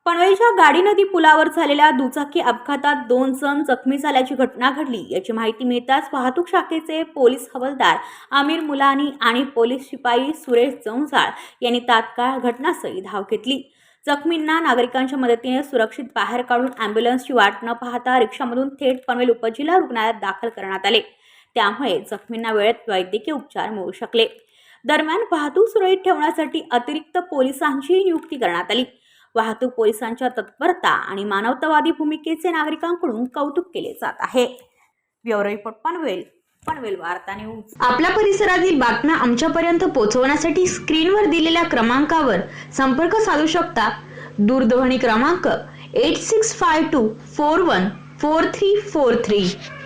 पनवेलच्या गाडी नदी पुलावर झालेल्या दुचाकी अपघातात 2 जण जखमी झाल्याची घटना घडली। याची माहिती मिळताच वाहतूक शाखेचे पोलीस हवालदार आमिर मुलानी आणि पोलीस शिपाई सुरेश जौंजाळ यांनी तात्काळ घटनास्थळी धाव घेतली। जखमींना नागरिकांच्या मदतीने सुरक्षित बाहेर काढून ॲम्ब्युलन्सची वाट न पाहता रिक्षामधून थेट पनवेल उपजिल्हा रुग्णालयात दाखल करण्यात आले। त्यामुळे जखमींना वेळेत वैद्यकीय उपचार मिळू शकले। दरम्यान वाहतूक सुरळीत ठेवण्यासाठी अतिरिक्त पोलिसांची नियुक्ती करण्यात आली। वाहतूक पोलिसांच्या तत्परता आणि मानवतावादी भूमिकेचे नागरिकांकडून कौतुक केले जात आहे। ब्युरो रिपोर्ट पनवेल वार्ता न्यूज। आपल्या परिसरातील बातम्या आमच्यापर्यंत पोहोचवण्यासाठी स्क्रीनवर दिलेल्या क्रमांकावर संपर्क साधू शकता। दूरध्वनी क्रमांक 8652414343।